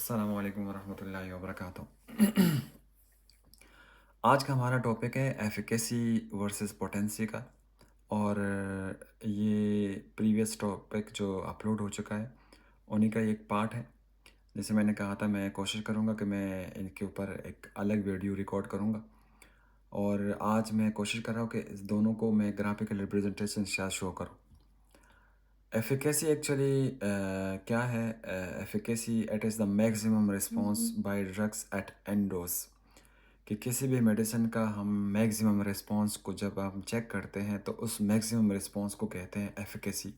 अस्सलामु अलैकुम वरहमतुल्लाहि वबरकातुहू। आज का हमारा टॉपिक है एफिकेसी वर्सेस पोटेंसी का। और ये प्रीवियस टॉपिक जो अपलोड हो चुका है उन्हीं का एक पार्ट है। जैसे मैंने कहा था, मैं कोशिश करूँगा कि मैं इनके ऊपर एक अलग वीडियो रिकॉर्ड करूँगा। और आज मैं कोशिश कर रहा हूँ कि इस दोनों को मैं ग्राफिकल रिप्रेजेंटेशन के साथ शो करूँ। एफिकेसी एक्चुअली क्या है? Efficacy it is the maximum response by drugs at an dose. कि किसी भी मेडिसिन का हम मैक्सिमम रिस्पॉन्स को जब हम चेक करते हैं तो उस मैक्सिमम रिस्पॉन्स को कहते हैं एफिकेसी।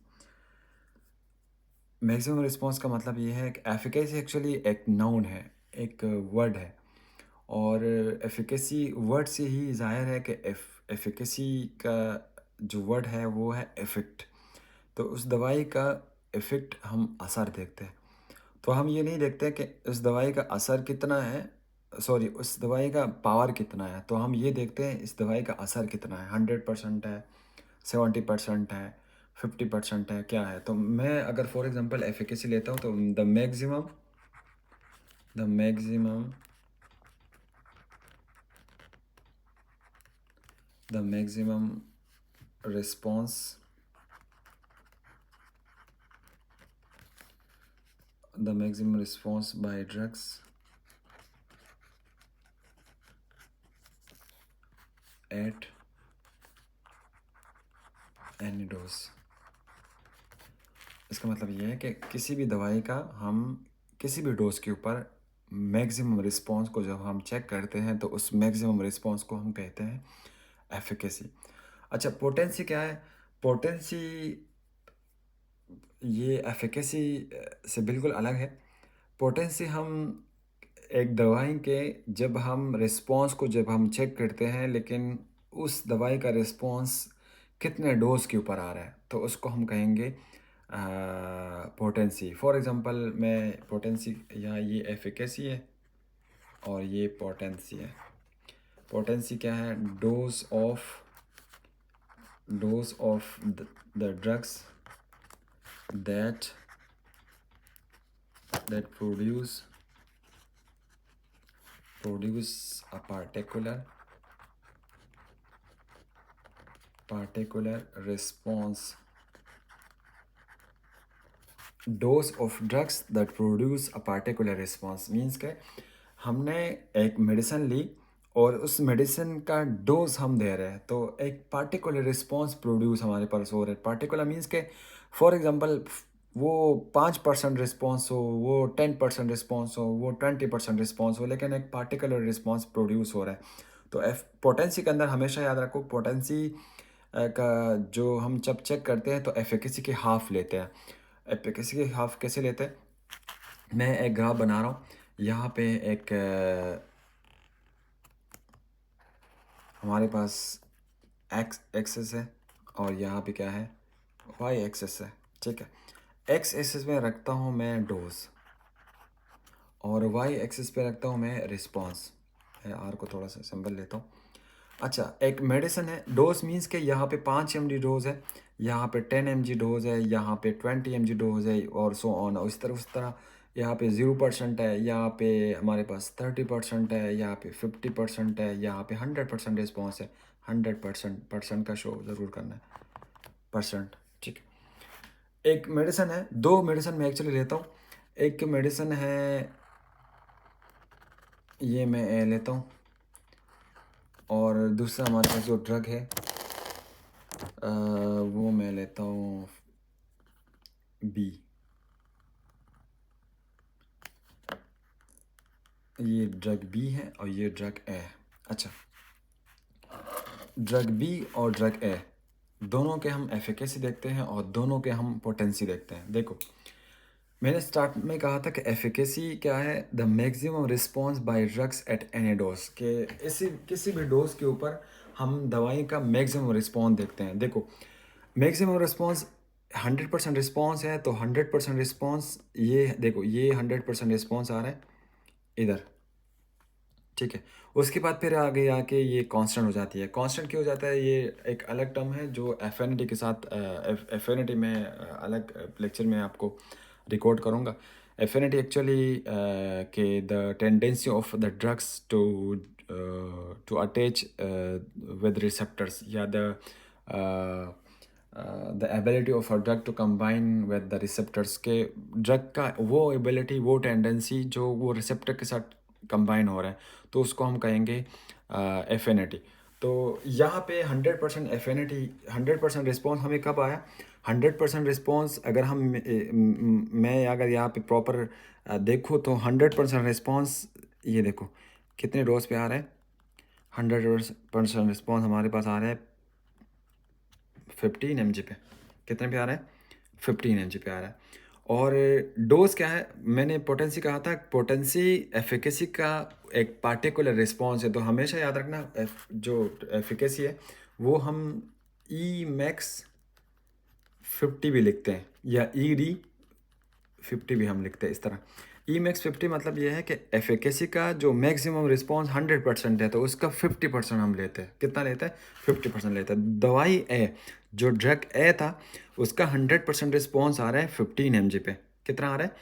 मैक्सिमम रिस्पॉन्स का मतलब ये है कि एफिकेसी एक्चुअली एक नाउन है, एक वर्ड है। और एफिकेसी वर्ड से ही ज़ाहिर है कि एफिकेसी का जो वर्ड है वो है इफ़ेक्ट। तो उस दवाई का इफ़ेक्ट हम असर देखते हैं। तो हम ये नहीं देखते कि उस दवाई का असर कितना है, सॉरी उस दवाई का पावर कितना है। तो हम ये देखते हैं इस दवाई का असर कितना है, 100% है, 70% है, 50% है, क्या है। तो मैं अगर फॉर एग्जांपल एफिकेसी लेता हूँ तो the maximum response by drugs at any dose. इसका मतलब ये है कि किसी भी दवाई का हम किसी भी डोज के ऊपर मैक्सिमम रिस्पॉन्स को जब हम चेक करते हैं तो उस मैक्सिमम रिस्पॉन्स को हम कहते हैं एफिकेसी। अच्छा, पोटेंसी क्या है? पोटेंसी ये एफिकेसी से बिल्कुल अलग है। पोटेंसी हम एक दवाई के जब हम रिस्पॉन्स को जब हम चेक करते हैं, लेकिन उस दवाई का रिस्पॉन्स कितने डोज के ऊपर आ रहा है तो उसको हम कहेंगे पोटेंसी। फॉर एग्जांपल मैं पोटेंसी, या ये एफिकेसी है और ये पोटेंसी है। पोटेंसी क्या है? Dose of the drugs that produce a particular response। Dose of drugs that produce a particular response means के हमने एक मेडिसिन ली और उस मेडिसिन का डोज हम दे रहे हैं तो एक पार्टिकुलर रिस्पॉन्स प्रोड्यूस हमारे पास हो रहा है। पार्टिकुलर मीन्स के फॉर एग्जांपल वो 5% रिस्पॉन्स हो, वो 10% रिस्पॉन्स हो, वो 20% रिस्पॉन्स हो, लेकिन एक पार्टिकुलर रिस्पॉन्स प्रोड्यूस हो रहा है। तो पोटेंसी के अंदर हमेशा याद रखो, पोटेंसी का जो हम जब चेक करते हैं तो एफिकेसी के हाफ लेते हैं। एफिकेसी के हाफ कैसे लेते हैं? मैं एक ग्राफ बना रहा हूँ। यहाँ पे एक हमारे पास एक्स एक्सेस है और यहाँ पे क्या है? वाई एक्सेस है। ठीक है, एक्स एक्सेस में रखता हूँ मैं डोज और वाई एक्सेस पे रखता हूँ मैं रिस्पॉन्स। आर को थोड़ा सा सिंबल लेता हूँ। अच्छा, एक मेडिसिन है, डोज मीन्स के यहाँ पे 5 mg डोज है, यहाँ पे 10 mg डोज है, यहाँ पे 20 mg डोज है और सो ऑन। उस तरह यहाँ पे 0% है, यहाँ पे हमारे पास 30% है, यहाँ पे 50% है, यहाँ पे 100% रिस्पॉन्स है। 100% का शो ज़रूर करना है, परसेंट। ठीक है, एक मेडिसिन है, दो मेडिसिन मैं एक्चुअली लेता हूँ। एक मेडिसिन है, ये मैं ए लेता हूँ, और दूसरा हमारे पास जो ड्रग है वो मैं लेता हूँ बी। ये ड्रग बी है और ये ड्रग ए है। अच्छा, ड्रग बी और ड्रग ए दोनों के हम एफिकेसी देखते हैं और दोनों के हम पोटेंसी देखते हैं। देखो, मैंने स्टार्ट में कहा था कि एफिकेसी क्या है? The maximum response by drugs at any dose. के इसी किसी भी डोज के ऊपर हम दवाई का मैक्सिमम रिस्पॉन्स देखते हैं। देखो, मैक्सिमम रिस्पॉन्स 100% रिस्पॉन्स है तो 100% रिस्पॉन्स, ये देखो ये 100% रिस्पॉन्स आ रहा है इधर। ठीक है, उसके बाद फिर आगे आके ये कांस्टेंट हो जाती है। कांस्टेंट क्यों हो जाता है? ये एक अलग टर्म है जो एफिनिटी के साथ, एफिनिटी में अलग लेक्चर में आपको रिकॉर्ड करूँगा। एफिनिटी एक्चुअली के the tendency of the drugs to to attach with receptors या the ability of a drug to combine with the receptors के ड्रग का वो एबिलिटी वो टेंडेंसी जो वो रिसेप्टर के साथ कंबाइन हो रहा है, तो उसको हम कहेंगे एफिनिटी। तो यहाँ पे 100% एफिनिटी 100% रिस्पॉन्स हमें कब आया? 100% रिस्पॉन्स अगर हम मैं अगर यहाँ पे प्रॉपर देखूँ तो 100% रिस्पॉन्स ये देखो कितने डोज पे आ रहा है। 100% रिस्पॉन्स हमारे पास आ रहा है 15 mg पे। कितने पे आ रहा है? 15 mg पे आ रहा है। और डोज क्या है? मैंने पोटेंसी कहा था, पोटेंसी एफिकेसी का एक पार्टिकुलर रिस्पॉन्स है। तो हमेशा याद रखना जो एफिकेसी है वो हम ई मैक्स 50 भी लिखते हैं या ई डी 50 भी हम लिखते हैं इस तरह। ई मैक्स 50 मतलब ये है कि एफिकेसी का जो मैक्सिमम रिस्पॉन्स 100% है तो उसका 50% हम लेते हैं। कितना लेते हैं? 50% लेते हैं। दवाई ए जो ड्रग ए था उसका 100% रिस्पॉन्स आ रहा है 15 mg पे। कितना आ रहा है?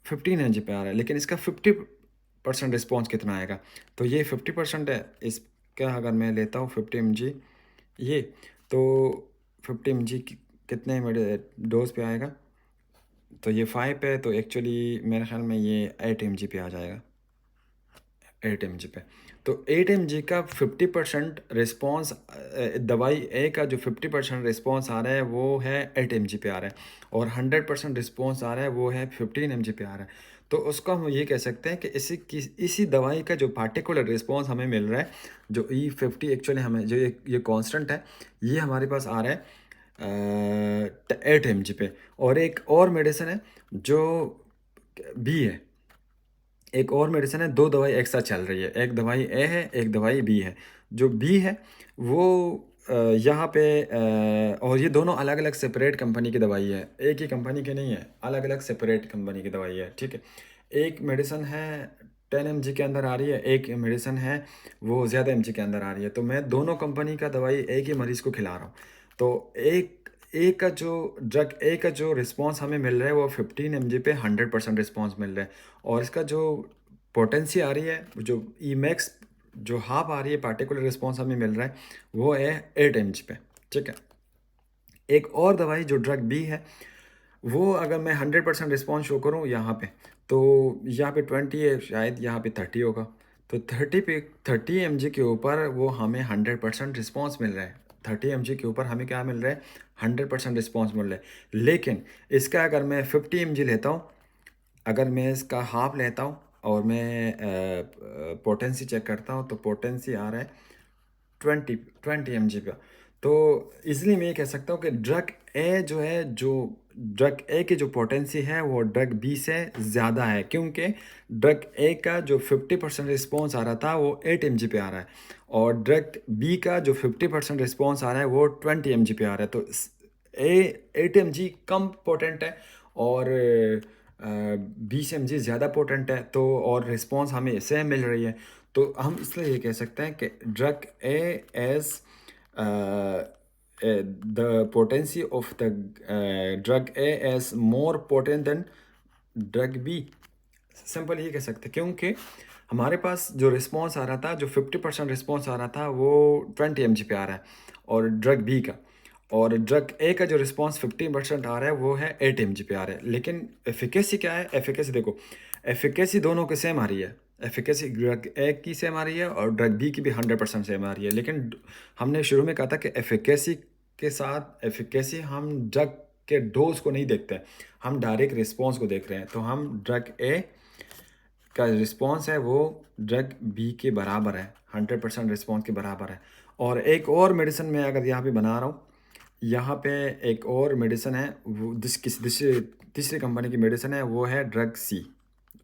15 mg पे आ रहा है, लेकिन इसका 50% रिस्पॉन्स कितना आएगा? तो ये 50% है। इसका अगर मैं लेता हूँ 50 mg ये, तो 50 mg कितने मेरे डोज पे आएगा? तो ये 5 है, तो एक्चुअली मेरे ख्याल में ये 8 mg पे आ जाएगा। 8 mg पे। तो 8 mg का 50% रिस्पॉन्स, दवाई ए का जो 50% रिस्पॉन्स आ रहा है वो है 8 mg पे आ रहा है, और 100% रिस्पॉन्स आ रहा है वो है 15 mg पे आ रहा है। तो उसको हम ये कह सकते हैं कि इसी दवाई का जो पार्टिकुलर रिस्पॉन्स हमें मिल रहा है, जो E50 एक्चुअली हमें जो ये कांस्टेंट है, ये हमारे पास आ रहा है 8 mg पे। और एक और मेडिसिन है जो बी है, एक और मेडिसिन है, दो दवाई एक साथ चल रही है, एक दवाई ए है एक दवाई बी है। जो बी है वो यहाँ पे और ये दोनों अलग अलग सेपरेट कंपनी की दवाई है, एक ही कंपनी की नहीं है, अलग अलग सेपरेट कंपनी की दवाई है, ठीक है। एक मेडिसिन है 10 mg के अंदर आ रही है, एक मेडिसिन है वो ज़्यादा mg के अंदर आ रही है। तो मैं दोनों कंपनी का दवाई एक ही मरीज़ को खिला रहा हूँ। तो एक का जो ड्रग ए का जो रिस्पॉन्स हमें मिल रहा है वो 15 mg पे 100% रिस्पॉन्स मिल रहा है, और इसका जो पोटेंसी आ रही है, जो ई मैक्स जो हाफ आ रही है पार्टिकुलर रिस्पॉन्स हमें मिल रहा है वो है 8 mg पे, ठीक है। एक और दवाई जो ड्रग बी है वो अगर मैं 100% रिस्पॉन्स शो करूँ यहाँ पे, तो यहाँ पे 20 है, शायद यहाँ पे 30 होगा। तो 30 mg के ऊपर वो हमें 100% रिस्पॉन्स मिल रहा है। 30 mg के ऊपर हमें क्या मिल रहा है? 100% रिस्पॉन्स मिल रहा है। लेकिन इसका अगर मैं 50 mg लेता हूँ, अगर मैं इसका हाफ लेता हूँ और मैं पोटेंसी चेक करता हूँ, तो पोटेंसी आ रहा है 20 mg का। तो इसलिए मैं ये कह सकता हूँ कि ड्रग ए जो है, जो ड्रग ए की जो पोटेंसी है वो ड्रग बी से ज़्यादा है, क्योंकि ड्रग ए का जो 50% रिस्पॉन्स आ रहा था वो 8 mg पे आ रहा है, और ड्रग बी का जो 50% रिस्पॉन्स आ रहा है वो 20 mg पे आ रहा है। तो ए 8 mg कम पोटेंट है और 20 mg ज़्यादा पोटेंट है, तो और रिस्पॉन्स हमें सेम मिल रही है। तो हम इसलिए ये कह सकते हैं कि drug A as the potency of the drug A as more potent than drug B. Simple ये कह सकते हैं, क्योंकि हमारे पास जो रिस्पॉन्स आ रहा था, जो 50% रिस्पॉन्स आ रहा था वो 20 mg पे आ रहा है और ड्रग बी का, और ड्रग ए का जो रिस्पॉन्स 50% आ रहा है वो है 8 mg पे आ रहा है। लेकिन एफिकेसी क्या है? एफिकेसी देखो, एफिकेसी दोनों की सेम आ रही है। एफिकेसी ड्रग ए की सेम आ रही है और ड्रग बी की भी 100% सेम आ रही है। लेकिन हमने शुरू में कहा था कि एफिकेसी के साथ एफिकेसी हम ड्रग के डोज को नहीं देखते, हम डायरेक्ट रिस्पॉन्स को देख रहे हैं। तो हम ड्रग ए का रिस्पॉन्स है वो ड्रग बी के बराबर है, 100% रिस्पॉन्स के बराबर है। और एक और मेडिसिन मैं अगर यहाँ पे बना रहा हूँ, यहाँ पे एक और मेडिसिन है, वो तीसरी कंपनी की मेडिसिन है, वो है ड्रग सी।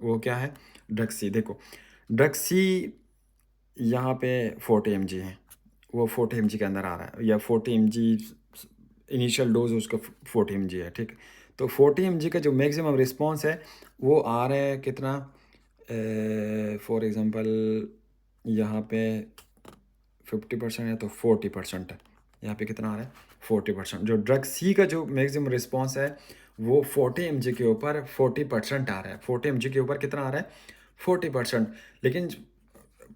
वो क्या है? ड्रग सी। देखो ड्रग सी यहाँ पे 40 mg है, वो 40 mg के अंदर आ रहा है, या 40 mg इनिशियल डोज उसका 40 mg है, ठीक है। तो 40 mg का जो मैक्सिमम रिस्पॉन्स है वो आ रहा है कितना? फॉर एग्ज़ाम्पल यहाँ पे 50% है तो 40% है, यहाँ पे कितना आ रहा है? 40%। जो ड्रग सी का जो मैक्सिमम रिस्पॉन्स है वो 40 mg के ऊपर 40% आ रहा है, 40 mg के ऊपर कितना आ रहा है, 40%। लेकिन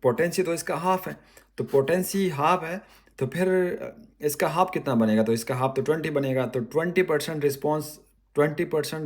पोटेंसी तो इसका हाफ है, तो पोटेंसी हाफ है, तो फिर इसका हाफ कितना बनेगा, तो इसका हाफ तो 20 बनेगा, तो 20%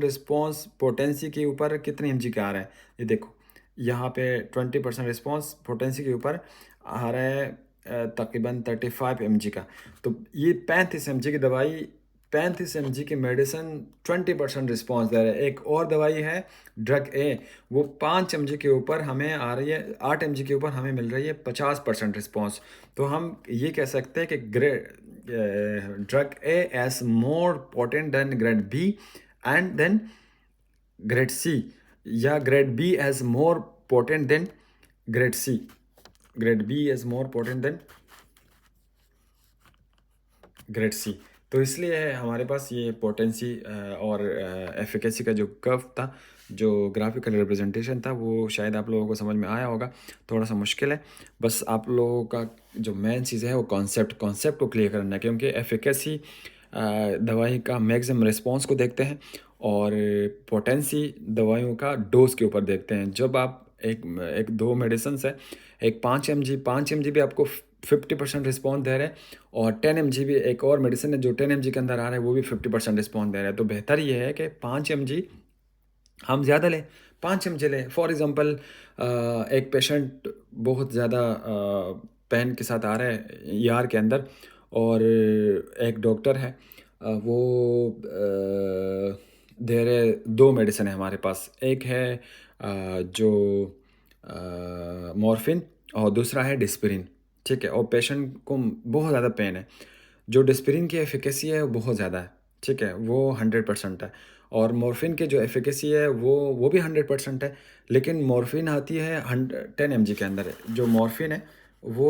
रिस्पॉन्स पोटेंसी के ऊपर कितने एम जी का आ रहा है, ये देखो यहाँ पे 20% रिस्पॉन्स पोटेंसी के ऊपर आ रहा है तकरीबन 35 mg का। तो ये 35 mg की दवाई, 35 mg की मेडिसिन 20% रिस्पॉन्स दे रहा है। एक और दवाई है ड्रग ए, वो 5 mg के ऊपर हमें आ रही है, 8 mg के ऊपर हमें मिल रही है 50% रिस्पॉन्स। तो हम ये कह सकते हैं कि drug A as more potent than grade B and then grade C, या grade B is more potent than grade C, grade B is more potent than grade C. तो इसलिए है हमारे पास ये पोटेंसी और एफिकेसी का जो कर्व था, जो ग्राफिकल रिप्रेजेंटेशन था, वो शायद आप लोगों को समझ में आया होगा। थोड़ा सा मुश्किल है, बस आप लोगों का जो मेन चीज़ है वो कॉन्सेप्ट को क्लियर करना है, क्योंकि एफिकेसी दवाई का मैक्सिमम रिस्पॉन्स को देखते हैं और पोटेंसी दवाइयों का डोज के ऊपर देखते हैं। जब आप एक दो मेडिसिन है, एक 5 mg भी आपको 50% रिस्पॉन्स दे रहे हैं, और 10 mg भी एक और मेडिसिन है जो 10 mg के अंदर आ रहा है, वो भी 50% रिस्पॉन्स दे रहा है। तो बेहतर ये है कि 5 mg हम ज़्यादा लें, 5 mg लें। फॉर एग्ज़ाम्पल एक पेशेंट बहुत ज़्यादा पेन के साथ आ रहा है ER के अंदर, और एक डॉक्टर है वो दे रहे, दो मेडिसिन है हमारे पास, एक है जो मॉर्फिन और दूसरा है डिस्पिरिन, ठीक है। और पेशेंट को बहुत ज़्यादा पेन है, जो डिस्पिरिन की एफिकेसी है वो बहुत ज़्यादा है, ठीक है, वो 100% है। और मॉर्फिन की जो एफिकेसी है वो भी 100% है, लेकिन मॉर्फिन आती है 10 mg के अंदर। जो मॉर्फिन है वो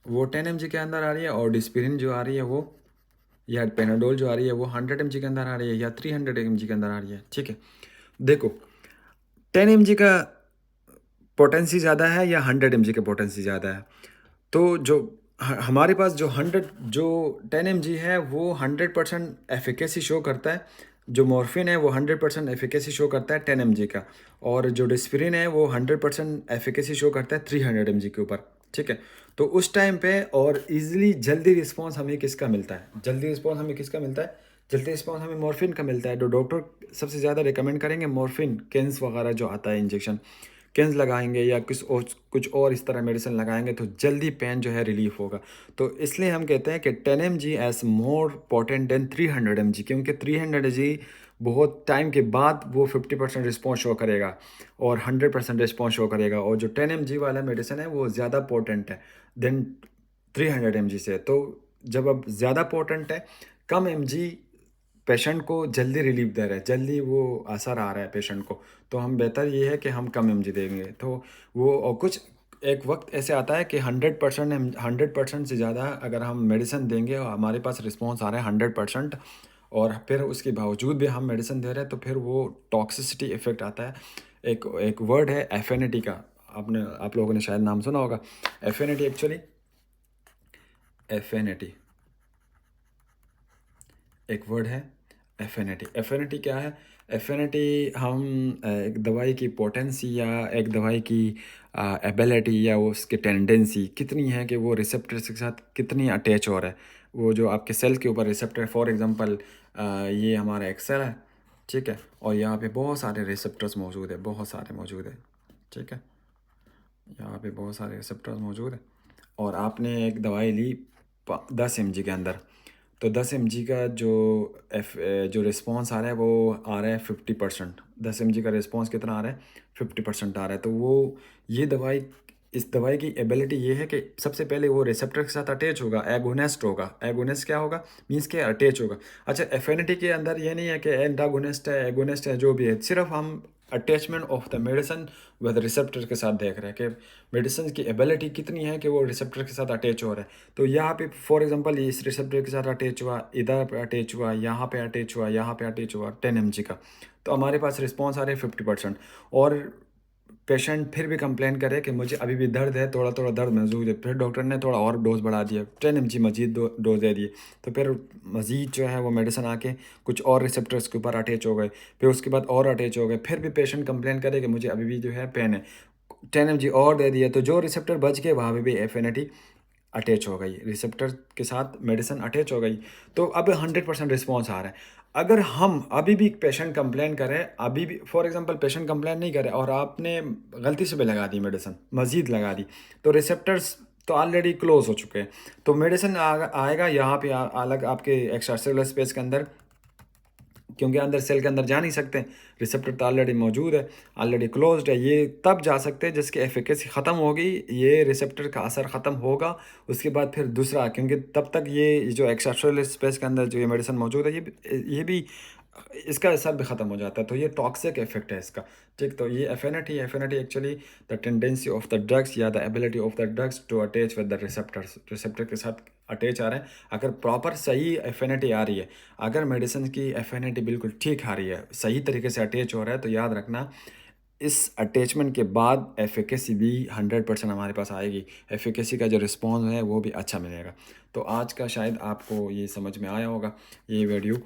10 mg के अंदर आ रही है, और डिस्पिरिन जो आ रही है वो, या पेनाडोल जो आ रही है वो 100 mg के अंदर आ रही है, या 300 mg के अंदर आ रही है, ठीक है। देखो 10 mg का पोटेंसी ज़्यादा है या 100 mg का पोटेंसी ज़्यादा है, तो जो हमारे पास जो 10 mg है वो 100% एफिकेसी शो करता है। जो मॉर्फिन है वो 100% एफिकेसी शो करता है 10 mg का, और जो डिस्पिरिन है वो 100% एफिकेसी शो करता है 300 mg के ऊपर, ठीक है। तो उस टाइम पे और इजीली जल्दी रिस्पॉन्स हमें किसका मिलता है, जल्दी रिस्पॉन्स हमें मॉर्फिन का मिलता है। जो डॉक्टर सबसे ज़्यादा रिकमेंड करेंगे मॉर्फिन, केंस वगैरह जो आता है इंजेक्शन, केंस लगाएंगे या कुछ और इस तरह मेडिसिन लगाएंगे तो जल्दी पेन जो है रिलीफ होगा। तो इसलिए हम कहते हैं कि 10 mg as more potent than 300 mg, क्योंकि 300 mg बहुत टाइम के बाद वो 50% रिस्पॉन्स शो करेगा और 100% रिस्पॉन्स शो करेगा, और जो 10 mg वाला मेडिसिन है वो ज़्यादा पोटेंट है देन 300 mg से। तो जब अब ज़्यादा पोटेंट है, कम mg पेशेंट को जल्दी रिलीफ दे रहा है, जल्दी वो असर आ रहा है पेशेंट को, तो हम बेहतर ये है कि हम कम mg देंगे। तो वो, और कुछ एक वक्त ऐसे आता है कि 100% से ज़्यादा अगर हम मेडिसिन देंगे और हमारे पास रिस्पॉन्स आ रहा है 100%, और फिर उसके बावजूद भी हम मेडिसिन दे रहे हैं, तो फिर वो टॉक्सिसिटी इफेक्ट आता है। एक वर्ड है एफिनिटी का, आप लोगों ने शायद नाम सुना होगा। एफिनिटी एक वर्ड है, एफिनिटी क्या है? एफिनिटी हम एक दवाई की पोटेंसी या एक दवाई की एबिलिटी या उसकी टेंडेंसी कितनी है कि वो रिसेप्टर्स के साथ कितनी अटैच हो रहा है, वो जो आपके सेल के ऊपर रिसेप्टर, फॉर एग्जांपल ये हमारा एक सेल है, ठीक है, और यहाँ पे बहुत सारे रिसेप्टर्स मौजूद है, ठीक है, यहाँ पे बहुत सारे रिसेप्टर्स मौजूद है, और आपने एक दवाई ली 10 mg के अंदर, तो 10 mg का जो रिस्पॉन्स आ रहा है वो आ रहा है 50%। 10 mg का रिस्पॉन्स कितना आ रहा है? 50% आ रहा है। तो वो ये दवाई, इस दवाई की एबिलिटी ये है कि सबसे पहले वो रिसेप्टर के साथ अटैच होगा, एगोनिस्ट होगा। एगोनिस्ट क्या होगा? मीन्स के अटैच होगा। अच्छा, एफिनिटी के अंदर ये नहीं है कि एंटागोनिस्ट है, एगोनिस्ट है, जो भी है, सिर्फ हम attachment of the medicine with receptor के साथ देख रहे हैं कि मेडिसिन की एबिलिटी कितनी है कि वो रिसेप्टर के साथ अटैच हो रहा है। तो यहाँ पे फॉर एग्जांपल इस रिसेप्टर के साथ अटैच हुआ, इधर पे अटैच हुआ, यहाँ पे अटैच हुआ, यहाँ पे अटैच हुआ 10 mg का, तो हमारे पास रिस्पॉन्स आ रहे हैं 50%। और पेशेंट फिर भी कंप्लेन करे कि मुझे अभी भी दर्द है, थोड़ा थोड़ा दर्द महसूस है, फिर डॉक्टर ने थोड़ा और डोज बढ़ा दिया, 10 mg मजीद डोज दे दिए, तो फिर मजीद जो है वो मेडिसिन आके कुछ और रिसेप्टर्स के ऊपर अटैच हो गए, फिर उसके बाद और अटैच हो गए, फिर भी पेशेंट कंप्लेन करे कि मुझे अभी भी जो है पेन है, 10 mg और दे दिया, तो जो रिसेप्टर बच गए वहाँ पे भी एफिनिटी अटैच हो गई, रिसेप्टर के साथ मेडिसिन अटैच हो गई, तो अब 100% रिस्पॉन्स आ रहा है। अगर हम अभी भी पेशेंट कंप्लेन करें, अभी भी फॉर एग्जांपल पेशेंट कंप्लेन नहीं करे और आपने गलती से भी लगा दी मेडिसिन, मज़ीद लगा दी, तो रिसेप्टर्स तो ऑलरेडी क्लोज हो चुके हैं, तो मेडिसिन आएगा यहाँ पे अलग आपके एक्स्ट्रा सेलुलर स्पेस के अंदर, क्योंकि अंदर सेल के अंदर जा नहीं सकते, रिसेप्टर तो ऑलरेडी मौजूद है, ऑलरेडी क्लोज्ड है, ये तब जा सकते हैं जिसकी एफिकेसी ख़त्म होगी, ये रिसेप्टर का असर ख़त्म होगा, उसके बाद फिर दूसरा, क्योंकि तब तक ये जो एक्स्ट्रासेलुलर स्पेस के अंदर जो ये मेडिसिन मौजूद है, ये भी इसका असर भी ख़त्म हो जाता है, तो ये टॉक्सिक इफेक्ट है इसका। ठीक, तो ये affinity actually the tendency of the drugs या the ability of the drugs to attach with the receptors, receptor के साथ अटैच आ रहे हैं। अगर प्रॉपर सही एफिनिटी आ रही है, अगर मेडिसिन की एफिनिटी बिल्कुल ठीक आ रही है, सही तरीके से अटैच हो रहा है, तो याद रखना इस अटैचमेंट के बाद एफिकेसी भी 100% हमारे पास आएगी, एफिकेसी का जो रिस्पॉन्स है वो भी अच्छा मिलेगा। तो आज का शायद आपको ये समझ में आया होगा ये वीडियो,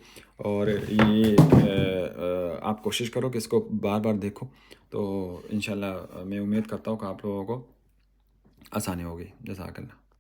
और ये आप कोशिश करो कि इसको बार बार देखो, तो इंशाल्लाह मैं उम्मीद करता हूँ कि आप लोगों को आसानी होगी। जज़ाकल्लाह।